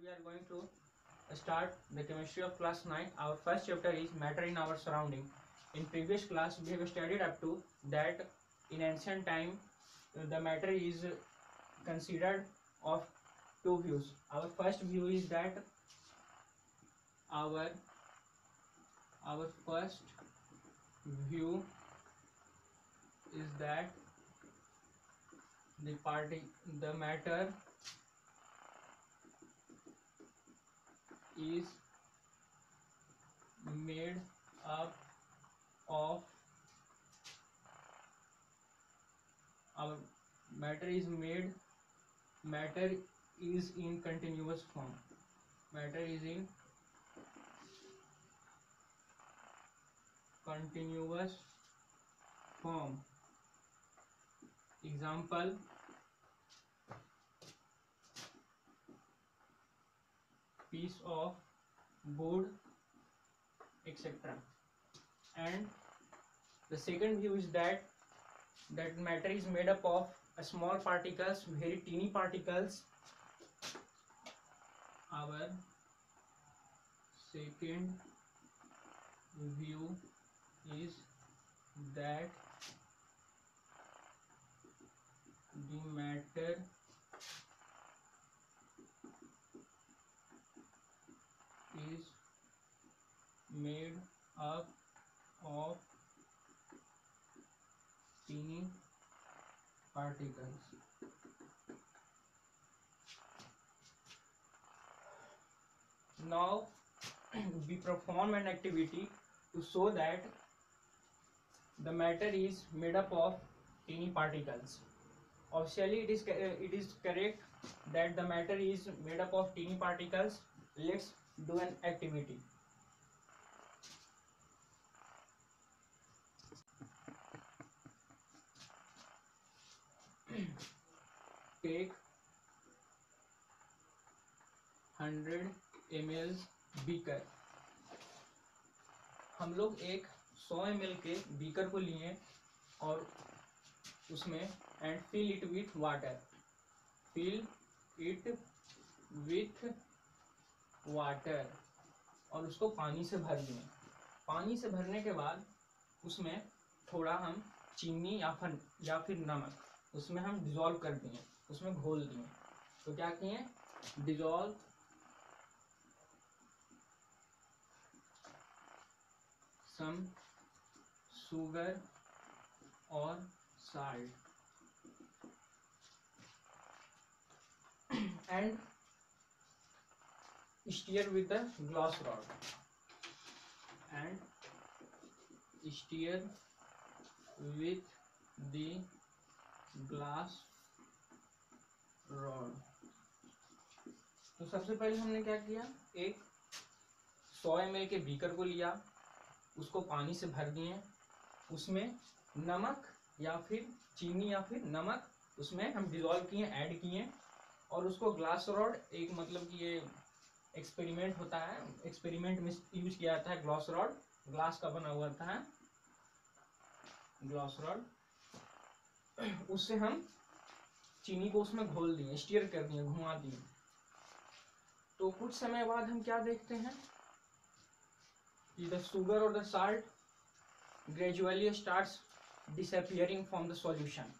we are going to start the chemistry of class 9. Our first chapter is matter in our surrounding. In previous class we have studied up to that in ancient time the matter is considered of two views. Our first view is that our first view is that the matter is made up of matter is in continuous form. Matter is in continuous form. Example, piece of wood, etc. And the second view is that matter is made up of small particles, very teeny particles. Our second view is that the matter is made up of teeny particles. Now we perform an activity to show that the matter is made up of teeny particles. Obviously it is correct that the matter is made up of teeny particles. Let's do an activity. Take 100 ml beaker. हम लोग एक 100 ml के beaker को लिए और उसमें and fill it with water. और उसको पानी से भर दिए. पानी से भरने के बाद उसमें थोड़ा हम चीनी या फिर नमक उसमें हम डिजोल्व कर दिए, उसमें घोल दिए. तो क्या किए, डिजोल्व सम शुगर और salt and stir with the glass rod तो सबसे पहले हमने क्या किया, एक 100 ml के बीकर को लिया, उसको पानी से भर दिए, उसमें नमक या फिर चीनी या फिर नमक उसमें हम डिजोल्व किए, ऐड किए और उसको ग्लास रॉड, एक मतलब कि ये एक्सपेरिमेंट होता है, एक्सपेरिमेंट में यूज किया जाता है ग्लास रॉड, ग्लास का बना हुआ था ग्लास रॉड. उससे हम चीनी को उसमें घोल दिए, स्टीयर कर दिए, घुमा दिए. तो कुछ समय बाद हम क्या देखते हैं कि द शुगर और the salt gradually starts disappearing from the solution.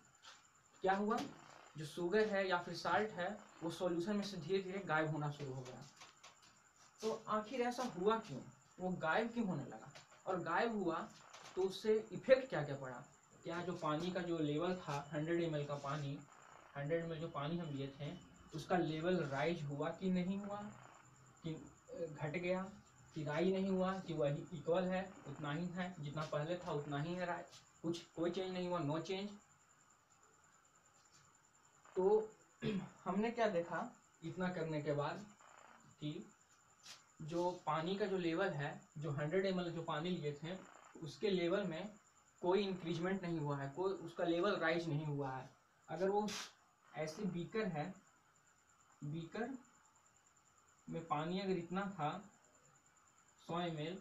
क्या हुआ, जो शुगर है या फिर साल्ट है वो सॉल्यूशन में से धीरे धीरे गायब होना शुरू हो गया. तो आखिर ऐसा हुआ क्यों, वो गायब क्यों होने लगा, और गायब हुआ तो उससे इफेक्ट क्या क्या पड़ा. क्या जो पानी का जो लेवल था 100 ml का पानी, 100 ml जो पानी हम लिए थे उसका लेवल राइज हुआ कि नहीं हुआ, कि घट गया, कि राइज नहीं हुआ, कि वही इक्वल है, उतना ही है जितना पहले था उतना ही है, राइज, कुछ कोई चेंज नहीं हुआ, नो चेंज. तो हमने क्या देखा इतना करने के बाद कि जो पानी का जो लेवल है, जो 100 ml जो पानी लिए थे उसके लेवल में कोई इंक्रीजमेंट नहीं हुआ है, कोई उसका लेवल राइज नहीं हुआ है. अगर वो ऐसे बीकर है, बीकर में पानी अगर इतना था 100 ml,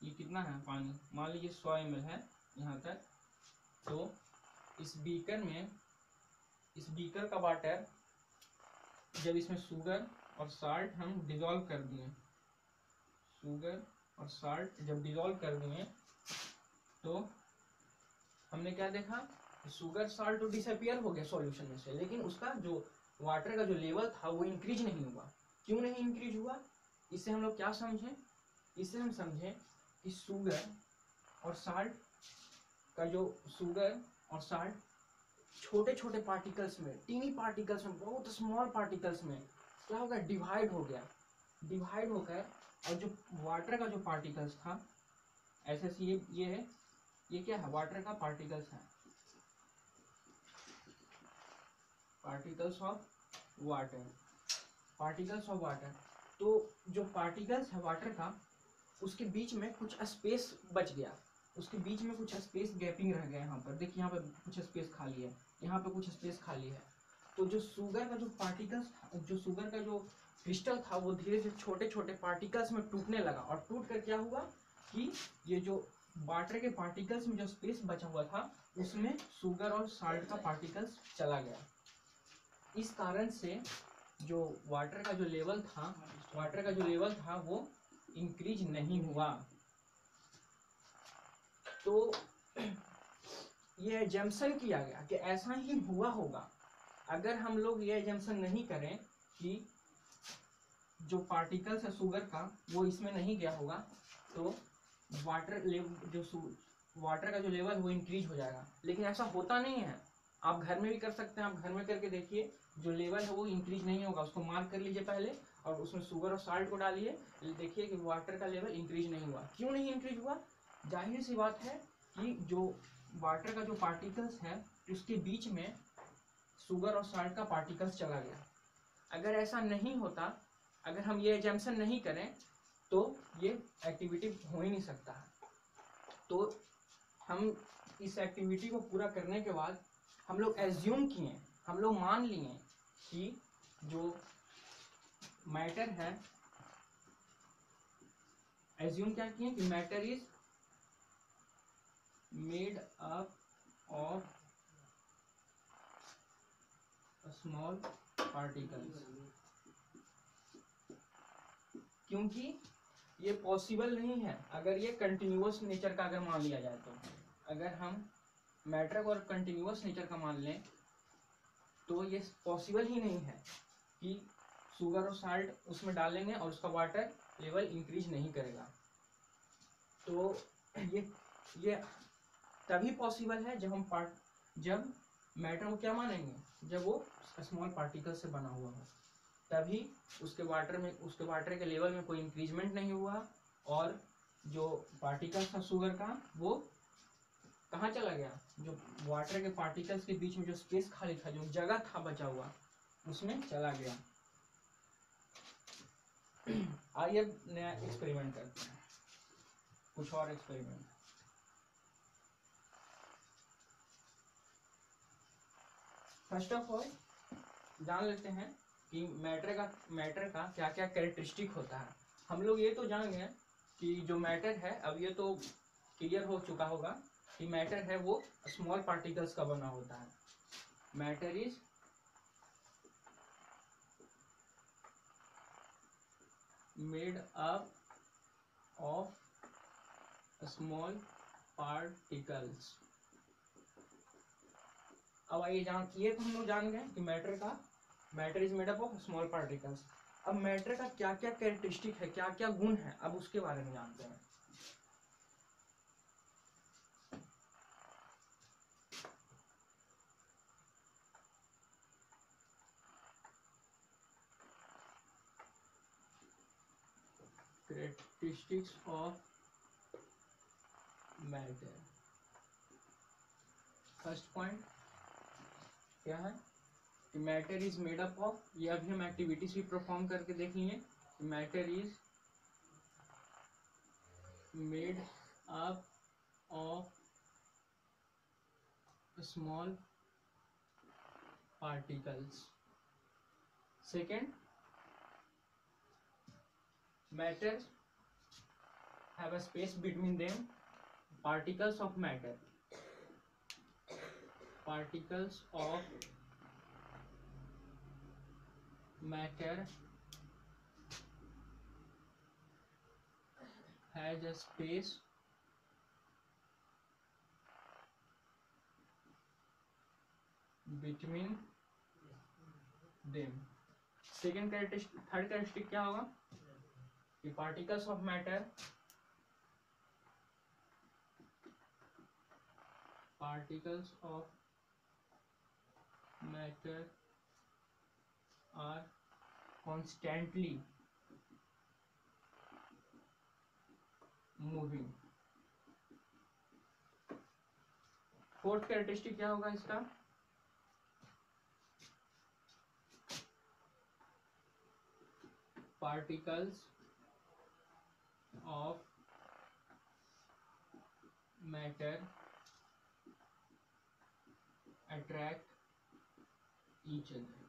ये कितना है पानी, मान लीजिए 100 ml है यहाँ तक, तो इस बीकर का वाटर जब इसमें शुगर और साल्ट हम डिजोल्व कर दिए, शुगर और साल्ट जब डिजोल्व कर दिए तो हमने क्या देखा, शुगर साल्ट तो डिसअपियर हो गया सॉल्यूशन में से, लेकिन उसका जो वाटर का जो लेवल था वो इंक्रीज नहीं हुआ। क्यों नहीं इंक्रीज हुआ? इससे हम लोग क्या समझे? इससे हम समझे कि शुगर और साल्ट का जो शुगर और साल्ट छोटे छोटे पार्टिकल्स में, टीनी पार्टिकल्स में, बहुत स्मॉल पार्टिकल्स में क्या हो गया, डिवाइड हो गया। डिवाइड होकर और जो वाटर का जो पार्टिकल्स था, ऐसे ये है, ये क्या है, वाटर का पार्टिकल्स है, particles of water, particles of water. तो जो पार्टिकल्स है वाटर का, उसके बीच में कुछ स्पेस बच गया, उसके बीच में कुछ स्पेस गैपिंग रह गया। यहाँ पर देखिए, यहाँ पर कुछ स्पेस खाली है, यहाँ पे कुछ स्पेस खाली है। तो जो शुगर का जो पार्टिकल्स था, जो शुगर का जो क्रिस्टल था, वो धीरे धीरे छोटे छोटे पार्टिकल्स में टूटने लगा, और टूट कर क्या हुआ कि ये जो वाटर के पार्टिकल्स में जो स्पेस बचा हुआ था, उसमें शुगर और साल्ट का पार्टिकल्स चला गया। इस कारण से जो वाटर का जो लेवल था, वाटर का जो लेवल था वो इंक्रीज नहीं हुआ। तो ये एजम्पशन किया गया कि ऐसा ही हुआ होगा। अगर हम लोग ये एजम्पशन नहीं करें कि जो पार्टिकल्स है शुगर का वो इसमें नहीं गया होगा, तो वाटर लेवल जो वाटर का जो लेवल वो इंक्रीज हो जाएगा। लेकिन ऐसा होता नहीं है। आप घर में भी कर सकते हैं, आप घर में करके देखिए, जो लेवल है वो इंक्रीज नहीं होगा। उसको मार्क कर लीजिए पहले, और उसमें शुगर और साल्ट को डालिए, देखिए कि वाटर का लेवल इंक्रीज नहीं हुआ। क्यों नहीं इंक्रीज हुआ? जाहिर सी बात है कि जो वाटर का जो पार्टिकल्स है उसके बीच में शुगर और साल्ट का पार्टिकल्स चला गया। अगर ऐसा नहीं होता, अगर हम ये एजम्पशन नहीं करें, तो ये एक्टिविटी हो ही नहीं सकता है। तो हम इस एक्टिविटी को पूरा करने के बाद हम लोग एज्यूम किए, हम लोग मान लिए कि जो मैटर है, एज्यूम क्या किए कि matter is made up of small particles. क्योंकि ये पॉसिबल नहीं है अगर ये कंटिन्यूअस नेचर का अगर मान लिया जाए तो। अगर हम मैटर को कंटिन्यूअस नेचर का मान लें तो ये पॉसिबल ही नहीं है कि शुगर और साल्ट उसमें डालेंगे और उसका वाटर लेवल इंक्रीज नहीं करेगा। तो ये तभी पॉसिबल है जब मैटर को क्या मानेंगे, जब वो स्मॉल पार्टिकल से बना हुआ हो, तभी उसके वाटर के लेवल में कोई इंक्रीजमेंट नहीं हुआ, और जो पार्टिकल था शुगर का वो कहाँ चला गया, जो वाटर के पार्टिकल्स के बीच में जो स्पेस खाली था, जो जगह था बचा हुआ, उसमें चला गया। आइए नया एक्सपेरिमेंट करते हैं, कुछ और एक्सपेरिमेंट। फर्स्ट ऑफ ऑल जान लेते हैं कि मैटर का क्या क्या कैरेक्टरिस्टिक होता है। हम लोग ये तो जान गए कि जो मैटर है, अब ये तो क्लियर हो चुका होगा कि मैटर है वो स्मॉल पार्टिकल्स का बना होता है। Matter is made up of small particles. अब आइए ये तो हम लोग जान गए कि matter is made up of small particles. अब मैटर का क्या क्या कैरेक्टरिस्टिक है, क्या क्या गुण है, अब उसके बारे में जानते हैं। Characteristics of matter. First point क्या है कि matter is made up of, ये अभी हम एक्टिविटीज भी परफॉर्म करके देख लिए। Matter is made up of small particles. Second, matter have a space between them, particles of matter, particles of matter has a space between them. Second characteristic, third characteristic क्या होगा कि particles of matter, particles of matter are constantly moving। Fourth characteristic क्या होगा इसका, particles of matter attract each other।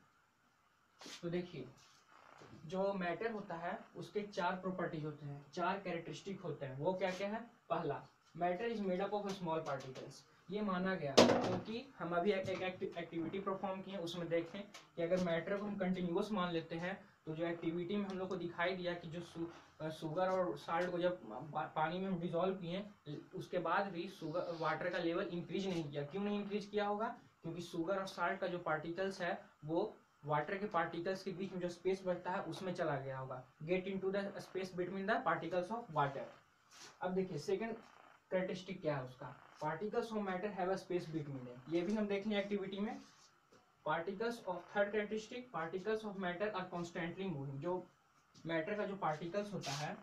तो देखिए जो matter होता है उसके चार प्रॉपर्टीज होते हैं, चार कैरेक्टरिस्टिक होते हैं। वो क्या क्या है, पहला matter is made up of small particles. ये माना गया क्योंकि हम अभी एक एक्टिविटी परफॉर्म किए, उसमें देखें कि अगर मैटर को हम कंटिन्यूअस मान लेते हैं तो जो एक्टिविटी में हम लोग को दिखाई दिया कि जो शुगर और साल्ट को जब पानी में हम डिजोल्व किए उसके बाद भी शुगर वाटर का लेवल इंक्रीज नहीं किया। क्यों नहीं इंक्रीज किया होगा, क्योंकि शुगर और साल्ट का जो पार्टिकल्स है वो वाटर के पार्टिकल्स के बीच में जो स्पेस बचता है उसमें चला गया होगा, get into the space between the particles of water. अब देखिए सेकंड कैरेक्टरिस्टिक क्या है उसका, particles of matter have a space between them. ये भी हम देखेंगे एक्टिविटी में। Particles of third characteristic, particles of matter are constantly moving. जो मैटर का जो पार्टिकल्स होता है,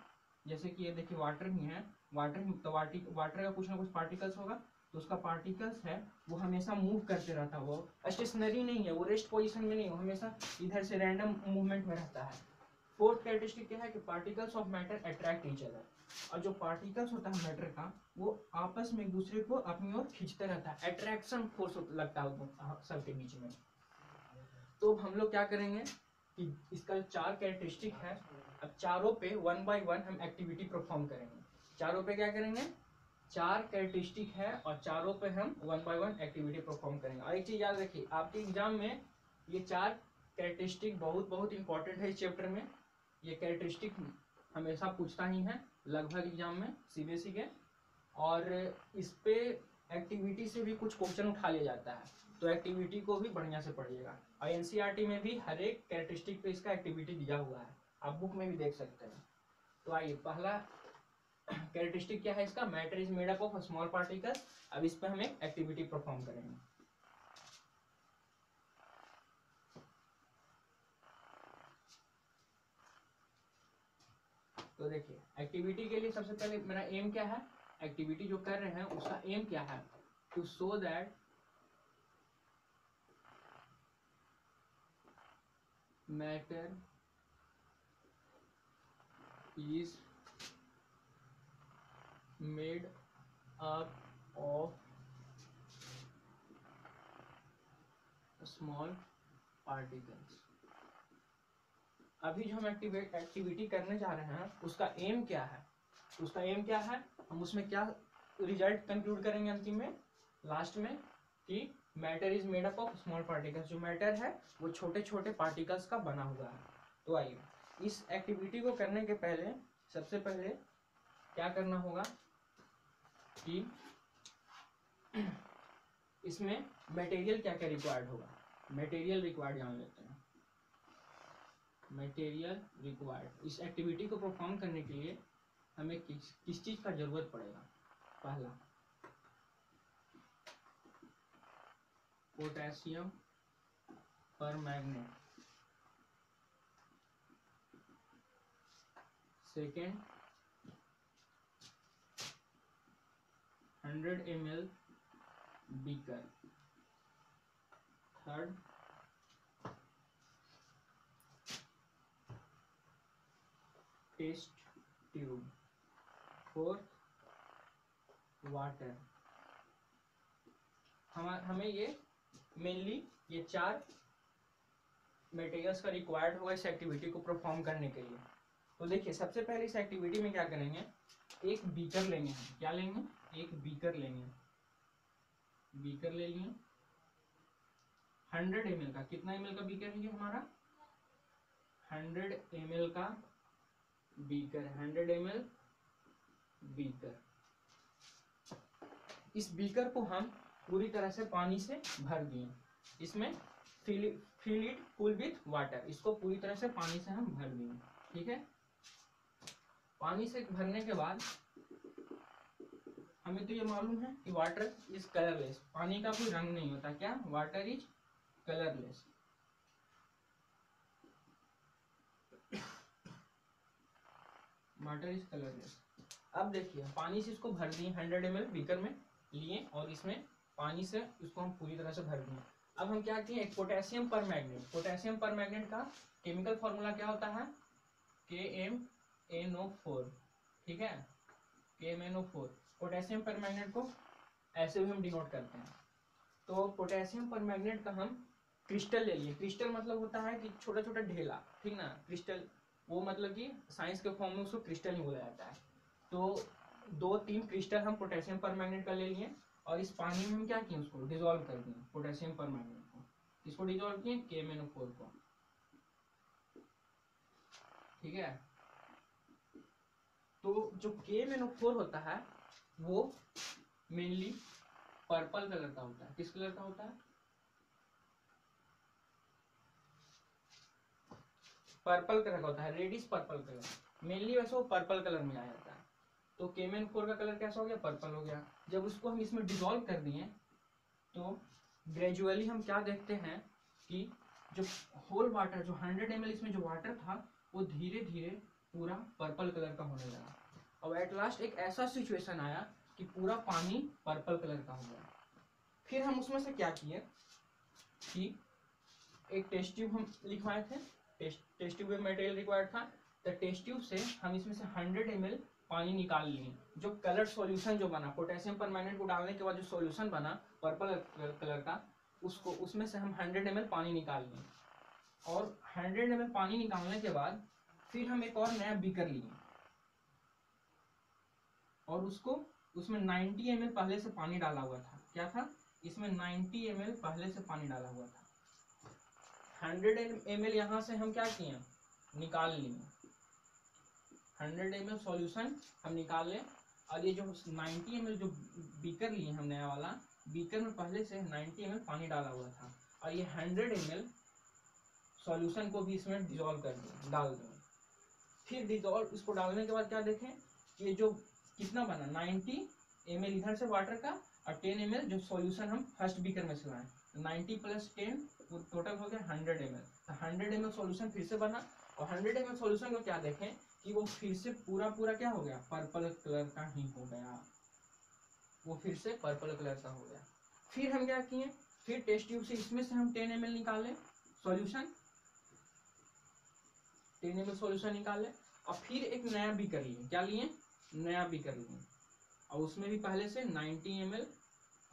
जैसे कि ये देखिए वाटर ही है, वाटर का कुछ ना कुछ पार्टिकल्स होगा, तो उसका पार्टिकल्स है वो हमेशा मूव करते रहता है, वो स्टेशनरी नहीं है, वो रेस्ट पोजीशन में नहीं, वो हमेशा इधर से रैंडम मूवमेंट में रहता है। फोर्थ कैरेक्टरिस्टिक क्या है कि particles of matter attract each other. और जो पार्टिकल्स होता है मैटर का वो आपस में एक दूसरे को अपनी ओर खींचते रहता है, अट्रैक्शन फोर्स लगता है सबके बीच में। तो हम लोग क्या करेंगे कि इसका चार कैरेक्टरिस्टिक है, अब चारों पे वन बाय वन हम एक्टिविटी परफॉर्म करेंगे। चारों पे क्या करेंगे, चार कैरेक्टरिस्टिक है और चारों पे हम one by one activity perform करेंगे। और एक चीज याद रखिए, आपके एग्जाम में ये चार कैरेक्टरिस्टिक बहुत बहुत इंपॉर्टेंट है इस चैप्टर में। ये कैरेक्टरिस्टिक हमेशा पूछता ही है लगभग एग्जाम में सीबीएसई के, और इस पे एक्टिविटी से भी कुछ क्वेश्चन उठा लिया जाता है, तो एक्टिविटी को भी बढ़िया से पढ़िएगा। और एनसीईआरटी में भी हर एक कैरेक्टरिस्टिक पे इसका एक्टिविटी दिया हुआ है, आप बुक में भी देख सकते हैं। तो आइए पहला कैरेक्टरिस्टिक क्या है इसका, matter is made up of small particles. अब इस पे हम एक एक्टिविटी परफॉर्म करेंगे। तो देखिए एक्टिविटी के लिए सबसे पहले मेरा एम क्या है, एक्टिविटी जो कर रहे हैं उसका एम क्या है, to show that matter is made up of small particles. अभी जो हम एक्टिविटी करने जा रहे हैं उसका एम क्या है, उसका एम क्या है, हम उसमें क्या रिजल्ट कंक्लूड करेंगे अंतिम में, लास्ट में, कि matter is made up of small particles. जो मैटर है वो छोटे छोटे पार्टिकल्स का बना हुआ है। तो आइए इस एक्टिविटी को करने के पहले सबसे पहले क्या करना होगा कि इसमें मटेरियल क्या क्या रिक्वायर्ड होगा, मटेरियल रिक्वायर्ड जान लेते हैं। मटेरियल रिक्वायर्ड, इस एक्टिविटी को परफॉर्म करने के लिए हमें किस चीज का जरूरत पड़ेगा, पहला potassium permanganate, second 100 ml beaker, third test tube, fourth water. हमें ये मेनली ये चार मटेरियल्स का रिक्वायर्ड होगा इस एक्टिविटी को परफॉर्म करने के लिए। तो देखिए सबसे पहले इस एक्टिविटी में क्या करेंगे, एक बीकर लेंगे, हम क्या लेंगे, एक बीकर लेंगे, बीकर ले लिए 100 ml का। कितना ml का बीकर है ये हमारा, 100 ml का बीकर, 100 ml बीकर। इस बीकर को हम पूरी तरह से पानी से भर दिए, इसमें fill it full with water, इसको पूरी तरह से पानी से हम भर दिए। ठीक है, पानी से भरने के बाद हमें तो ये मालूम है कि वाटर इज कलरलेस, पानी का कोई रंग नहीं होता। क्या? Water is colourless. Water is colourless. अब देखिए, पानी से इसको भर दिए, 100 ml बीकर में लिए और इसमें पानी से इसको हम पूरी तरह से भर दिए। अब हम क्या किए, एक पोटेशियम परमैंगनेट, पोटेशियम परमैंगनेट का केमिकल फॉर्मूला क्या होता है? KMnO4। ठीक है, KMnO4। पोटेशियम परमैंगनेट को ऐसे भी हम डिनोट करते हैं। तो पोटेशियम परमैंगनेट का हम क्रिस्टल ले लिए। क्रिस्टल मतलब होता है कि छोटा छोटा ढेला, ठीक ना। क्रिस्टल वो मतलब कि साइंस के फॉर्म में उसको क्रिस्टल ही बोला जाता है। तो 2-3 क्रिस्टल हम पोटेशियम परमैंगनेट का ले लिए और इस पानी में हम क्या किए, उसको डिसॉल्व कर दिए, पोटेशियम परमैंगनेट को। इसको डिसॉल्व किए KMnO4 को। ठीक है, तो जो KMnO4 होता है वो मेनली पर्पल कलर का होता है। किस कलर का होता है? पर्पल कलर का होता है, रेडिश पर्पल कलर। मेनली वैसे वो पर्पल कलर में आ जाता है। तो KMnO4 का कलर कैसा हो गया? पर्पल हो गया। जब उसको हम इसमें डिसॉल्व कर दिए तो ग्रेजुअली हम क्या देखते हैं कि जो होल वाटर, जो 100 ml इसमें जो वाटर था वो धीरे धीरे पूरा पर्पल कलर का होने लगा। अब एट लास्ट एक ऐसा सिचुएशन आया कि पूरा पानी पर्पल कलर का हो गया। फिर हम उसमें से क्या किए कि एक टेस्ट ट्यूब हम लिखवाए थे, टेस्ट ट्यूब में मटेरियल रिक्वायर्ड था। तो टेस्ट ट्यूब से हम इसमें से 100 ml पानी निकाल लिए। जो कलर सॉल्यूशन जो बना, पोटेशियम परमैंगनेट को डालने के बाद जो सॉल्यूशन बना पर्पल कलर का, उसको उसमें से हम 100 ml पानी निकाल लिए। और 100 ml पानी निकालने के बाद फिर हम एक और नया बीकर लिए और उसको उसमें 90 ml पहले से पानी डाला हुआ था। क्या था? इसमें 90 ml पहले से पानी डाला हुआ था। 100 ml यहाँ से हम क्या किए, निकाल लिए। 100 ml सॉल्यूशन हम निकाल लें और ये जो 90 ml जो बीकर लिए हम नया वाला, बीकर में पहले से 90 ml पानी डाला हुआ था और ये 100 ml सॉल्यूशन को भी इसमें डिसॉल्व कर दें, डाल दें। फिर डिसॉल्व इसको डालने के बाद क्या देखें कि ये जो कितना बना, 90 ml इधर से वाटर का और 10 ml जो सॉल्यूशन हम फर्स्ट बीकर में से लाए, 90 + 10 वो टोटल हो गया 100 ml। तो 100 ml सॉल्यूशन फिर से बना और 100 ml सॉल्यूशन को क्या देखें कि वो फिर से पूरा क्या हो गया, पर्पल कलर का ही हो गया। वो फिर से पर्पल कलर का हो गया। फिर हम क्या किए, फिर टेस्ट ट्यूब से इसमें से हम 10 ml निकाले सॉल्यूशन, 10 ml सॉल्यूशन निकाले और फिर एक नया बीकर लिए। क्या लिए? नया बीकर लिए और उसमें भी पहले से 90 ml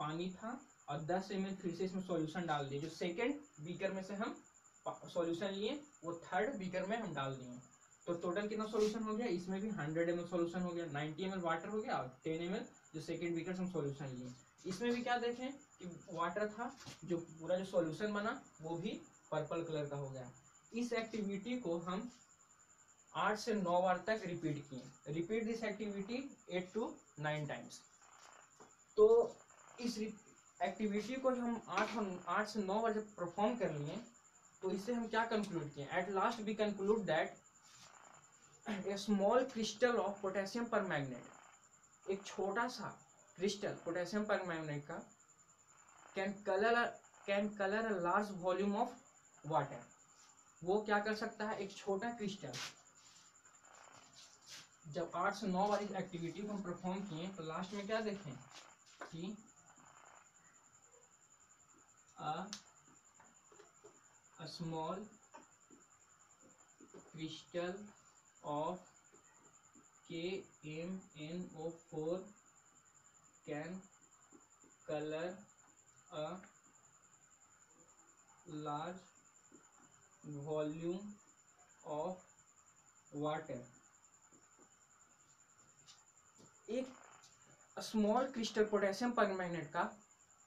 पानी था और 10 ml फिर से इसमें सॉल्यूशन डाल दिए। जो सेकेंड बीकर में से हम सॉल्यूशन लिए वो थर्ड बीकर में हम डाल दिए। तो टोटल कितना सॉल्यूशन हो गया, इसमें भी 100 ml सॉल्यूशन हो गया, 90 ml वाटर हो गया और 10 ml जो सेकेंड बीकर से हम सॉल्यूशन लिए। इसमें भी क्या देखें कि वाटर था, जो पूरा जो सॉल्यूशन बना वो भी पर्पल कलर का हो गया। इस एक्टिविटी को हम 8 से 9 बार तक रिपीट किए। Repeat this activity 8 to 9 times. तो इस एक्टिविटी को हम 8 से 9 बार जब परफॉर्म कर लिए तो इससे हम क्या कंक्लूड किए, at last we conclude that a small crystal of potassium permanganate, एक छोटा सा क्रिस्टल पोटेशियम परमैंगनेट का can colour a large volume of water. वो क्या कर सकता है, एक छोटा क्रिस्टल। जब 8 से 9 बार इस एक्टिविटी को हम परफॉर्म किए तो लास्ट में क्या देखें कि a small crystal of KMnO4 can color a large volume of water। एक स्मॉल क्रिस्टल पोटेशियम परमैंगनेट का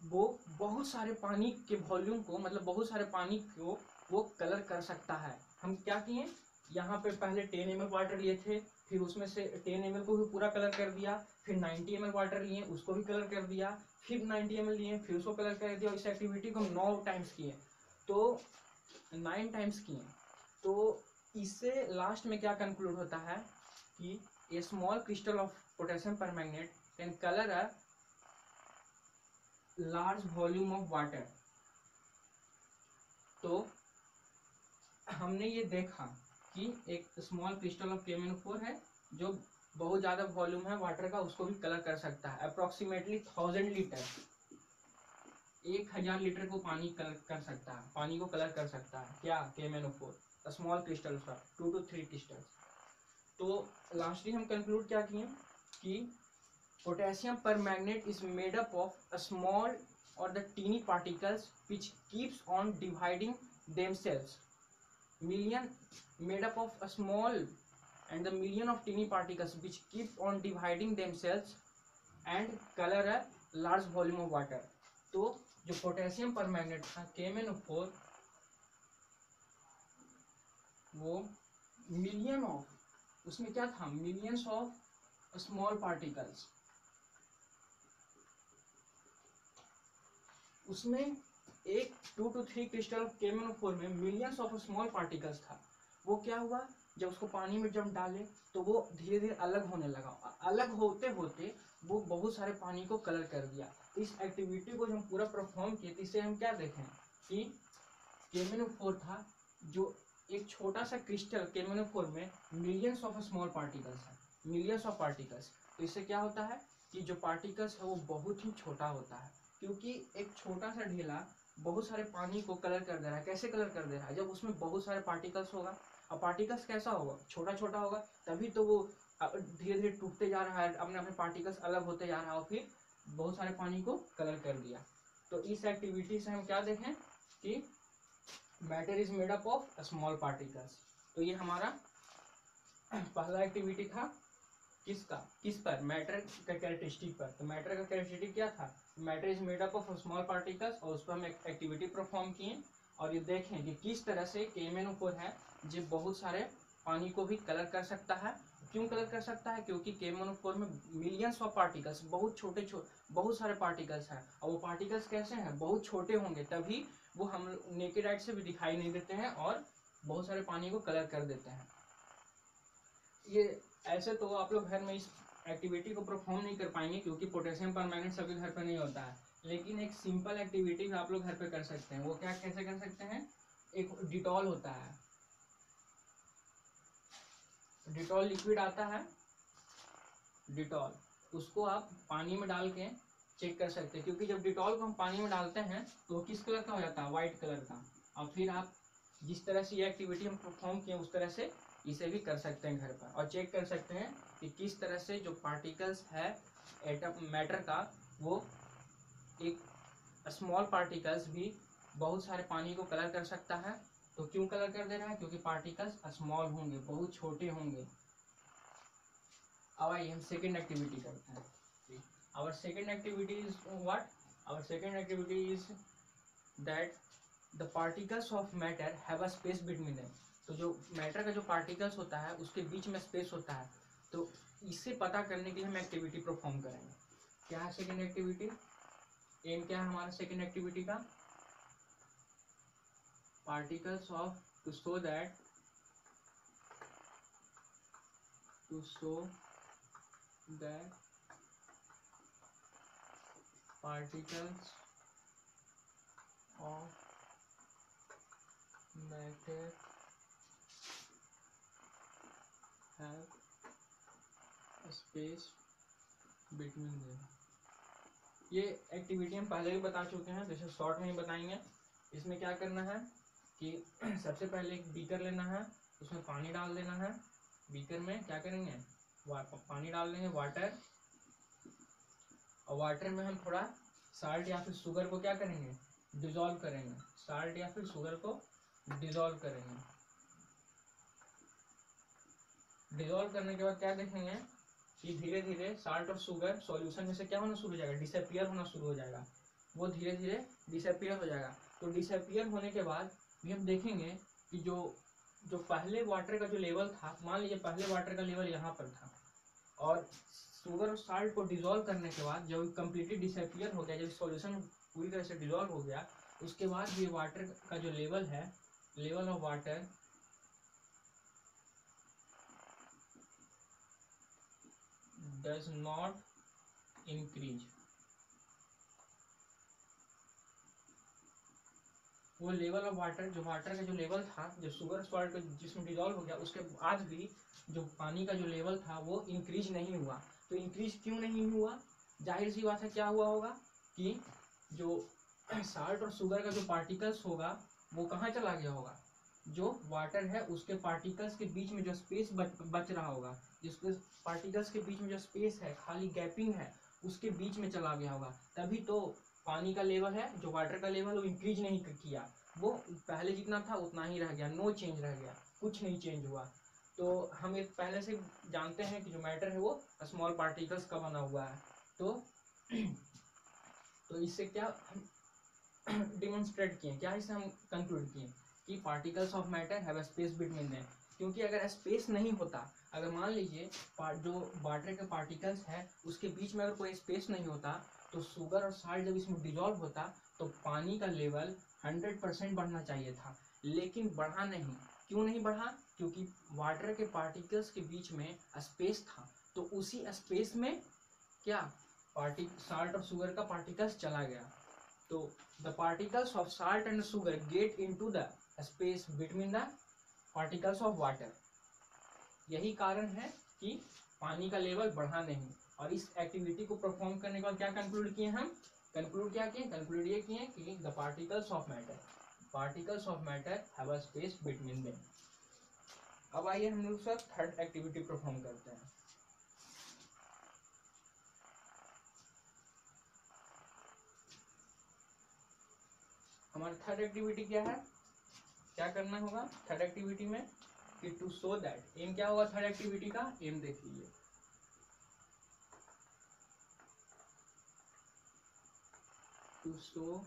वो बहुत सारे पानी के वॉल्यूम को, मतलब बहुत सारे पानी को वो कलर कर सकता है। हम क्या किए, यहाँ पे पहले 10 ml वाटर लिए थे, फिर उसमें से 10 ml को भी पूरा कलर कर दिया, फिर 90 ml वाटर लिए उसको भी कलर कर दिया, फिर 90 ml लिए फिर उसको कलर कर दिया। इस एक्टिविटी को हम 9 टाइम्स किए, तो 9 टाइम्स किए। तो इससे लास्ट में क्या कंक्लूड होता है कि a small crystal of potassium permanganate can colour a large volume of water. तो हमने ये देखा कि एक स्मॉल क्रिस्टल ऑफ KMnO4 है जो बहुत ज़्यादा वॉल्यूम है वाटर का, उसको भी कलर कर सकता है। अप्रोक्सीमेटली 1000 लीटर, 1000 लीटर को पानी कलर कर सकता है, पानी को कलर कर सकता है क्या, KMnO4 स्मॉल क्रिस्टल का 2 to 3 क्रिस्टल। तो लास्टली हम कंक्लूड क्या किए कि potassium permanganate is made up of a small और the tiny particles which keeps on dividing themselves, million made up of a small and the million of teeny particles which keep on dividing themselves and color a large volume of water। तो जो potassium permanganate था KMnO4 वो million of, उसमें क्या था, millions of small particles, उसमें एक 2 to 3 crystal of KMnO4 में मिलियंस ऑफ स्मॉल पार्टिकल्स था। वो क्या हुआ, जब उसको पानी में जब डाले तो वो धीरे धीरे अलग होने लगा, अलग होते होते वो बहुत सारे पानी को कलर कर दिया। इस एक्टिविटी को जब हम पूरा परफॉर्म किए तो इससे हम क्या देखें कि KMnO4 था जो एक छोटा सा क्रिस्टल KMnO4 में मिलियंस ऑफ स्मॉल पार्टिकल्स है, मिलियंस ऑफ पार्टिकल्स। तो इससे क्या होता है कि जो पार्टिकल्स है वो बहुत ही छोटा होता है, क्योंकि एक छोटा सा ढेला बहुत सारे पानी को कलर कर दे रहा है। कैसे कलर कर दे रहा है, जब उसमें बहुत सारे पार्टिकल्स होगा, और पार्टिकल्स कैसा होगा, छोटा छोटा होगा, तभी तो वो धीरे धीरे टूटते जा रहा है, अपने अपने पार्टिकल्स अलग होते जा रहा है और फिर बहुत सारे पानी को कलर कर दिया। तो इस एक्टिविटी से हम क्या देखें कि matter is made up of small particles. तो ये हमारा पहला एक्टिविटी था, किसका, किस पर, मैटर का कैरेक्टरिस्टिक पर। तो मैटर का कैरेक्टरिस्टिक क्या था, matter is made up of small particles, और उस पर हम एक एक्टिविटी परफॉर्म किए और ये देखें कि किस तरह से KMnO4 है जो बहुत सारे पानी को भी कलर कर सकता है। क्यों कलर कर सकता है, क्योंकि KMnO4 में मिलियंस ऑफ पार्टिकल्स, बहुत छोटे बहुत सारे पार्टिकल्स हैं, और वो पार्टिकल्स कैसे हैं, बहुत छोटे होंगे, तभी वो हम नेकेड आइट से भी दिखाई नहीं देते हैं और बहुत सारे पानी को कलर कर देते हैं। ये ऐसे तो आप लोग घर में इस एक्टिविटी को परफॉर्म नहीं कर पाएंगे क्योंकि पोटेशियम परमैंगनेट सबके घर पे नहीं होता है, लेकिन एक सिंपल एक्टिविटी आप लोग घर पे कर सकते हैं। वो क्या, कैसे कर सकते हैं, एक डिटॉल होता है, डिटॉल लिक्विड आता है, डिटॉल, उसको आप पानी में डाल के चेक कर सकते हैं, क्योंकि जब डिटॉल को हम पानी में डालते हैं तो वो किस कलर का हो जाता है, व्हाइट कलर का। और फिर आप जिस तरह से ये एक्टिविटी हम परफॉर्म किए उस तरह से इसे भी कर सकते हैं घर पर, और चेक कर सकते हैं कि किस तरह से जो पार्टिकल्स है एटम मैटर का, वो एक स्मॉल पार्टिकल्स भी बहुत सारे पानी को कलर कर सकता है। तो क्यों कलर कर दे रहा है, क्योंकि पार्टिकल्स स्मॉल होंगे, बहुत छोटे होंगे। अब आइए हम सेकेंड एक्टिविटी करते हैं। Our second activity is what? Our second activity is that the particles of matter have a space between them। तो जो मैटर का जो पार्टिकल्स होता है उसके बीच में स्पेस होता है, तो इससे पता करने के लिए हम एक्टिविटी परफॉर्म करेंगे। क्या है सेकेंड एक्टिविटी, एम क्या है हमारा सेकेंड एक्टिविटी का, particles of, to show that, to show that particles of matter have a space between them। ये एक्टिविटी हम पहले भी बता चुके हैं, जैसे शॉर्ट में ही बताएंगे। इसमें क्या करना है कि सबसे पहले एक बीकर लेना है, उसमें पानी डाल देना है। बीकर में क्या करेंगे, पानी डाल देंगे, वाटर, और वाटर में हम थोड़ा साल्ट या फिर शुगर को क्या करेंगे, डिजोल्व करेंगे, साल्ट या फिर शुगर को डिजोल्व करेंगे। डिजोल्व करने के बाद क्या देखेंगे कि धीरे धीरे साल्ट और शुगर सॉल्यूशन में से क्या होना शुरू हो जाएगा, डिसअपियर होना शुरू हो जाएगा, वो धीरे धीरे डिसअपियर हो जाएगा। तो डिसअपियर होने के बाद भी हम देखेंगे कि जो जो पहले वाटर का जो लेवल था, मान लीजिए पहले वाटर का लेवल यहाँ पर था, और शुगर और साल्ट को डिसॉल्व करने के बाद जब कम्प्लीटली डिसअपियर हो गया, जब सॉल्यूशन पूरी तरह से डिसॉल्व हो गया, उसके बाद ये वाटर का जो लेवल है, level of water does not increase. वो लेवल ऑफ वाटर, जो वाटर का जो लेवल था, जो शुगर सॉल्ट जिसमें डिसॉल्व हो गया, उसके बाद भी जो पानी का जो लेवल था वो इंक्रीज नहीं हुआ। तो इंक्रीज क्यों नहीं हुआ? जाहिर सी बात है, क्या हुआ होगा कि जो साल्ट और शुगर का जो पार्टिकल्स होगा वो कहाँ चला गया होगा, जो वाटर है उसके पार्टिकल्स के बीच में जो स्पेस बच रहा होगा, जिसके पार्टिकल्स के बीच में जो स्पेस है, खाली गैपिंग है, उसके बीच में चला गया होगा। तभी तो पानी का लेवल है, जो वाटर का लेवल, वो इंक्रीज नहीं किया, वो पहले जितना था उतना ही रह गया, नो चेंज रह गया, कुछ नहीं चेंज हुआ। तो हम एक पहले से जानते हैं कि जो मैटर है वो स्मॉल पार्टिकल्स का बना हुआ है। तो इससे क्या हम डिमोन्स्ट्रेट किए, क्या इससे हम कंक्लूड किए कि particles of matter have a space between them. क्योंकि अगर स्पेस नहीं होता, अगर मान लीजिए जो वाटर के पार्टिकल्स है उसके बीच में अगर कोई स्पेस नहीं होता, तो शुगर और साल्ट जब इसमें डिजॉल्व होता तो पानी का लेवल 100% बढ़ना चाहिए था, लेकिन बढ़ा नहीं। क्यों नहीं बढ़ा? क्योंकि वाटर के पार्टिकल्स के बीच में स्पेस था, तो उसी स्पेस में क्या साल्ट और शुगर का पार्टिकल्स चला गया। तो the particles of salt and sugar get into the space between the particles of water। यही कारण है कि पानी का लेवल बढ़ा नहीं। और इस एक्टिविटी को परफॉर्म करने के बाद क्या कंक्लूड किए हम? कंक्लूड ये किए कि the particles of matter have a space between them। अब आइए हम लोग सर थर्ड एक्टिविटी परफॉर्म करते हैं। हमारा थर्ड एक्टिविटी क्या है? क्या करना होगा थर्ड एक्टिविटी में? कि टू शो दैट, एम क्या होगा थर्ड एक्टिविटी का? एम देख लीजिए, to show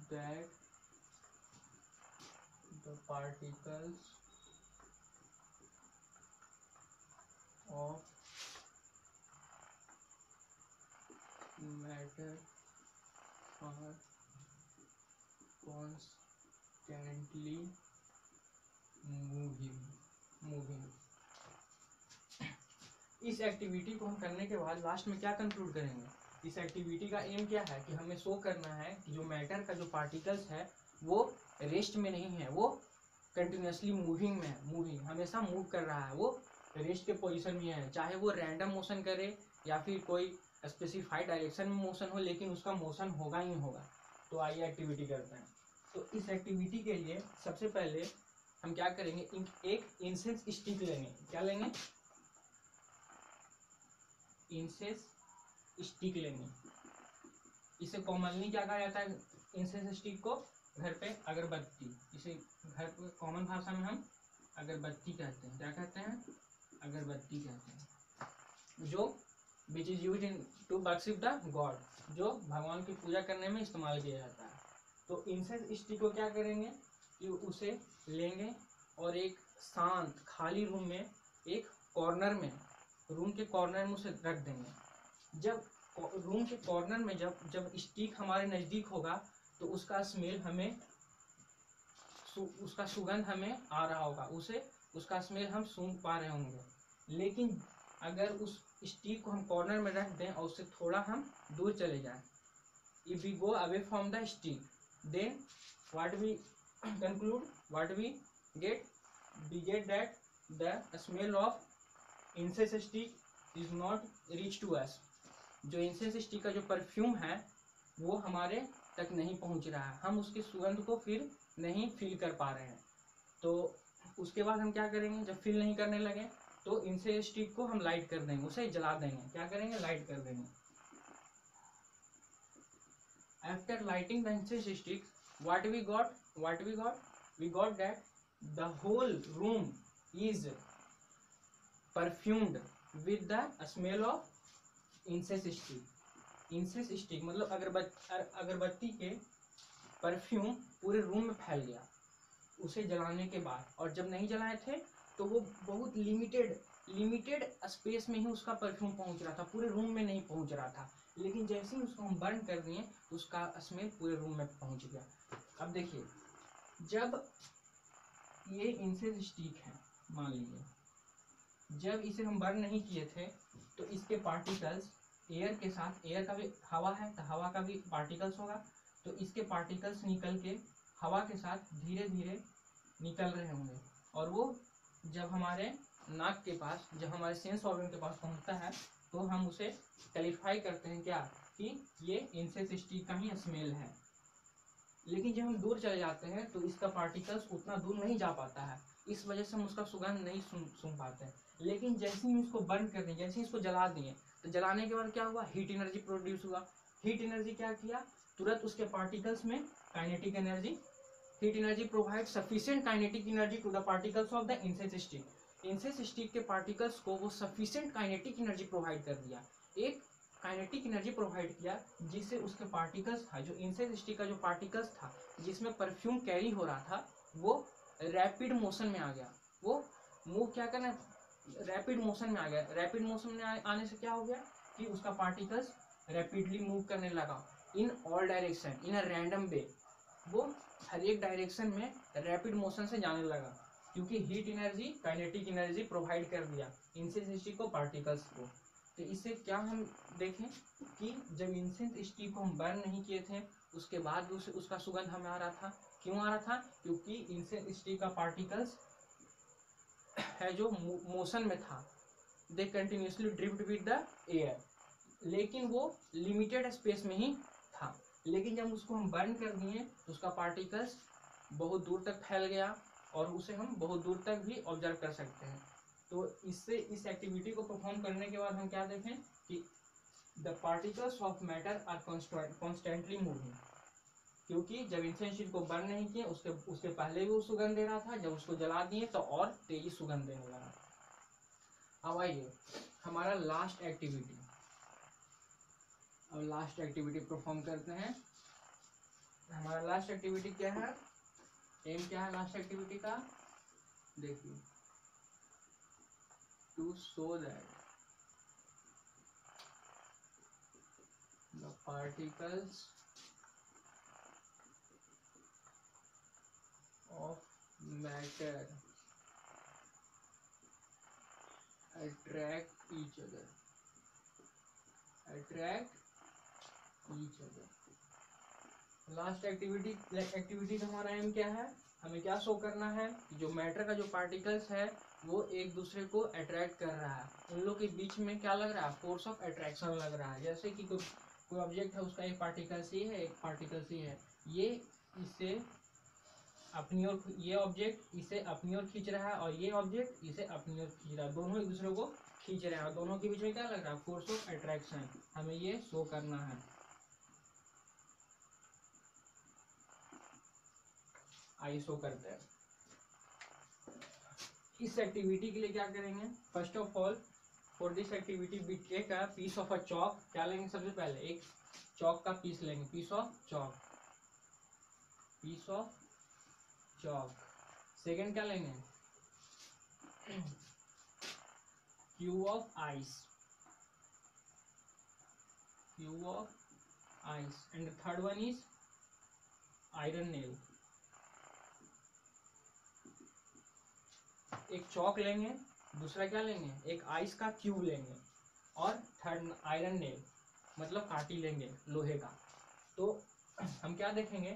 that the particles of matter are constantly moving. इस एक्टिविटी को हम करने के बाद लास्ट में क्या कंक्लूड करेंगे? इस एक्टिविटी का एम क्या है कि हमें शो करना है कि जो मैटर का जो पार्टिकल्स है वो रेस्ट में नहीं है, वो कंटिन्यूसली मूविंग में है, मूविंग हमेशा मूव कर रहा है, वो रेस्ट के पोजीशन में है, चाहे वो रैंडम मोशन करे या फिर कोई स्पेसिफाइड डायरेक्शन में मोशन हो, लेकिन उसका मोशन होगा ही होगा। तो आइए एक्टिविटी करते हैं। तो इस एक्टिविटी के लिए सबसे पहले हम क्या करेंगे, एक इंसेंस स्टिक लेंगे। क्या लेंगे? इंसेंस स्टिक लेंगे। इसे कॉमनली क्या कहा जाता है? इंसेंस स्टिक को घर पे अगरबत्ती, इसे घर पे कॉमन भाषा में हम अगरबत्ती कहते हैं। क्या कहते हैं? अगरबत्ती कहते हैं। जो which is use in to worship the god, जो भगवान की पूजा करने में इस्तेमाल किया जाता है। तो इंसेंस स्टिक को क्या करेंगे कि उसे लेंगे और एक शांत खाली रूम में, एक कॉर्नर में, रूम के कॉर्नर में उसे रख देंगे। जब रूम के कॉर्नर में जब स्टिक हमारे नज़दीक होगा तो उसका स्मेल हमें, उसका सुगंध हमें आ रहा होगा, उसका स्मेल हम सूंघ पा रहे होंगे। लेकिन अगर उस स्टिक को हम कॉर्नर में रख दें और उससे थोड़ा हम दूर चले जाएं, if we go away from the stick, then what we conclude, what we get that the smell of incense stick is not reach to us. जो इंसेंस स्टिक का जो परफ्यूम है वो हमारे तक नहीं पहुंच रहा है, हम उसके सुगंध को फिर नहीं फील कर पा रहे हैं। तो उसके बाद हम क्या करेंगे, जब फील नहीं करने लगे तो इंसेंस स्टिक को हम लाइट कर देंगे, उसे जला देंगे। क्या करेंगे? लाइट कर देंगे। After lighting the incense stick, what we got that the whole room is perfumed with the smell of incense stick. Incense stick मतलब अगरबत्ती के परफ्यूम पूरे रूम में फैल गया। उसे जलाने के बाद, और जब नहीं जलाए थे तो वो बहुत लिमिटेड स्पेस में ही उसका परफ्यूम पहुंच रहा था, पूरे रूम में नहीं पहुंच रहा था। लेकिन जैसे ही उसको हम बर्न कर दिए तो उसका स्मेल पूरे रूम में पहुंच गया। अब देखिए, जब ये इंसेंस स्टिक है, मान लीजिए जब इसे हम बर्न नहीं किए थे तो इसके पार्टिकल्स एयर के साथ, एयर का भी हवा है तो हवा का भी पार्टिकल्स होगा, तो इसके पार्टिकल्स निकल के हवा के साथ धीरे धीरे निकल रहे होंगे, और वो जब हमारे नाक के पास, जब हमारे सेंस ऑर्गन के पास पहुंचता है तो हम उसे क्लैरिफाई करते हैं क्या, कि ये इंसेंस स्टिक का ही स्मेल है। लेकिन जब हम दूर चले जाते हैं तो इसका पार्टिकल्स उतना दूर नहीं जा पाता है, इस वजह से हम उसका सुगंध नहीं सुन पाते हैं। लेकिन जैसे ही इसको बर्न कर दिए, जैसे ही इसको जला दिए, तो जलाने के बाद क्या हुआ, हीट एनर्जी प्रोड्यूस हुआ। हीट एनर्जी क्या किया, तुरंत उसके पार्टिकल्स में kinetic energy, heat energy provide sufficient kinetic energy to the particles of the incense stick. Incense stick के पार्टिकल्स को वो सफिशिएंट काइनेटिक एनर्जी प्रोवाइड कर दिया, एक काइनेटिक एनर्जी प्रोवाइड किया, जिससे उसके पार्टिकल्स था, जो इंसेंस स्टिक का जो पार्टिकल्स था जिसमें परफ्यूम कैरी हो रहा था, वो रैपिड मोशन में आ गया। वो मूव क्या करना, रैपिड मोशन में आ गया। रैपिड मोशन में आने से क्या हो गया कि उसका पार्टिकल्स रैपिडली मूव करने लगा in all direction in a random वे। वो हर एक डायरेक्शन में रैपिड मोशन से जाने लगा, क्योंकि heat energy kinetic energy provide कर दिया इंसेंस स्टिक को, पार्टिकल्स को। तो इससे क्या हम देखें कि जब इंसेंस स्टिक को हम बर्न नहीं किए थे उसके बाद भी उसका सुगंध हमें आ रहा था। क्यों आ रहा था, क्योंकि इंसेंस स्टिक का पार्टिकल्स है जो मोशन में था, they continuously drift with the air, लेकिन वो लिमिटेड स्पेस में ही था। लेकिन जब उसको हम बर्न कर दिए तो उसका पार्टिकल्स बहुत दूर तक फैल गया, और उसे हम बहुत दूर तक भी ऑब्जर्व कर सकते हैं। तो इससे, इस एक्टिविटी को परफॉर्म करने के बाद हम क्या देखें कि the particles of matter are constantly moving, क्योंकि जब इंसेंस स्टिक को बर्न नहीं किए उसके पहले भी वो सुगंध दे रहा था, जब उसको जला दिए तो और तेजी सुगंध देने लगा। अब आइए हमारा लास्ट एक्टिविटी, अब लास्ट एक्टिविटी परफॉर्म करते हैं। हमारा लास्ट एक्टिविटी क्या है, एम क्या है लास्ट एक्टिविटी का, देखिए, to show that the particles of matter attract each other, last activity का हमारा एम क्या है, हमें क्या शो करना है, जो मैटर का जो पार्टिकल्स है वो एक दूसरे को अट्रैक्ट कर रहा है, उन लोग के बीच में क्या लग रहा है, फोर्स ऑफ अट्रैक्शन लग रहा है। जैसे कि कोई ऑब्जेक्ट है, उसका एक पार्टिकल सी है, एक पार्टिकल सी है, ये इसे अपनी ओर, ये ऑब्जेक्ट इसे अपनी ओर खींच रहा है और ये ऑब्जेक्ट इसे अपनी ओर खींच रहा है, दोनों एक दूसरे को खींच रहे हैं, और दोनों के बीच में क्या लग रहा है, फोर्स ऑफ अट्रैक्शन, हमें ये शो करना है। आइए शो करते हैं। इस एक्टिविटी के लिए क्या करेंगे, first of all for this activity we take a piece of a chalk. क्या लेंगे, सबसे पहले एक चॉक का पीस लेंगे, piece of chalk, piece of chalk. Second क्या लेंगे, cube of ice, cube of ice, and third one is iron nail. एक चौक लेंगे, दूसरा क्या लेंगे, एक आइस का क्यूब लेंगे, और थर्ड आयरन नेल मतलब काटी लेंगे लोहे का। तो हम क्या देखेंगे,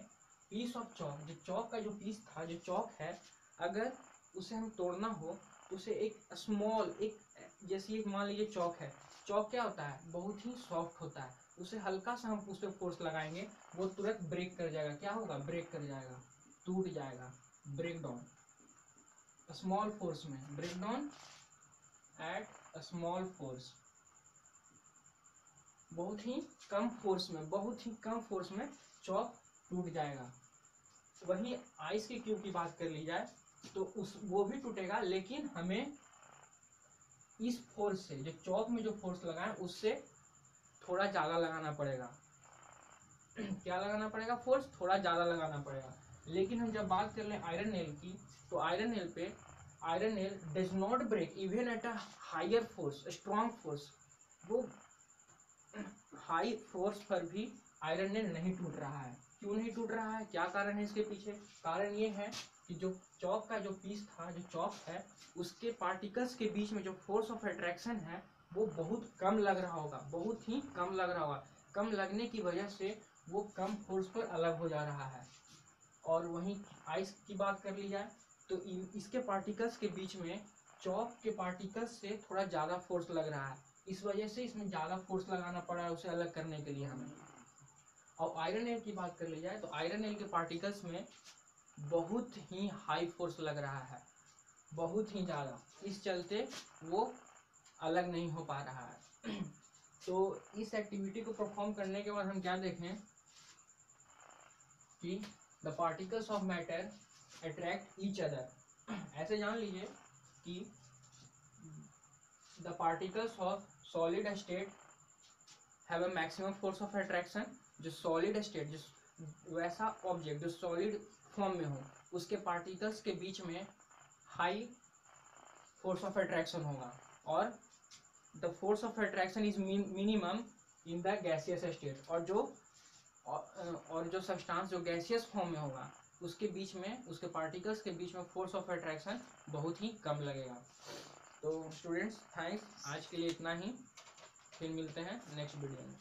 पीस ऑफ चौक, जो चौक का जो पीस था, जो चौक है, अगर उसे हम तोड़ना हो तो उसे एक स्मॉल, एक जैसे एक मान लीजिए चौक है, चौक क्या होता है, बहुत ही सॉफ्ट होता है, उसे हल्का सा हम उस पर फोर्स लगाएंगे वो तुरंत ब्रेक कर जाएगा। क्या होगा, ब्रेक कर जाएगा, टूट जाएगा, ब्रेक डाउन, स्मॉल फोर्स में, break down at small force, बहुत ही कम फोर्स में, बहुत ही कम फोर्स में चौक टूट जाएगा। वही आइस के क्यूब की बात कर ली जाए तो वो भी टूटेगा, लेकिन हमें इस फोर्स से, जो चौक में जो फोर्स लगाए उससे थोड़ा ज्यादा लगाना पड़ेगा। क्या लगाना पड़ेगा, फोर्स थोड़ा ज्यादा लगाना पड़ेगा। लेकिन हम जब बात कर लें आयरन नेल की, तो iron nail does not break even at a higher force, strong force. वो हाई फोर्स पर भी आयरन नेल नहीं टूट रहा है। क्यों नहीं टूट रहा है, क्या कारण है इसके पीछे? कारण ये है कि जो चौक का जो पीस था, जो चौक है, उसके पार्टिकल्स के बीच में जो फोर्स ऑफ अट्रैक्शन है वो बहुत कम लग रहा होगा, बहुत ही कम लग रहा होगा। कम लगने की वजह से वो कम फोर्स पर अलग हो जा रहा है। और वहीं आइस की बात कर ली जाए तो इसके पार्टिकल्स के बीच में चौक के पार्टिकल्स से थोड़ा ज़्यादा फोर्स लग रहा है, इस वजह से इसमें ज़्यादा फोर्स लगाना पड़ा है उसे अलग करने के लिए हमें। और आयरन नेल की बात कर ली जाए तो आयरन नेल के पार्टिकल्स में बहुत ही हाई फोर्स लग रहा है, बहुत ही ज़्यादा, इस चलते वो अलग नहीं हो पा रहा है। तो इस एक्टिविटी को परफॉर्म करने के बाद हम क्या देखें कि the particles of matter attract each other. ऐसे जान लीजिए कि the particles of solid state have a maximum force of attraction. जो सॉलिड स्टेट, जो वैसा ऑब्जेक्ट जो सॉलिड फॉर्म में हो, उसके पार्टिकल्स के बीच में हाई फोर्स ऑफ अट्रैक्शन होगा, और the force of attraction is minimum in the gaseous state. और जो सब्सटेंस जो गैसियस फॉर्म में होगा उसके बीच में, उसके पार्टिकल्स के बीच में फोर्स ऑफ अट्रैक्शन बहुत ही कम लगेगा। तो स्टूडेंट्स थैंक्स, आज के लिए इतना ही, फिर मिलते हैं नेक्स्ट वीडियो में।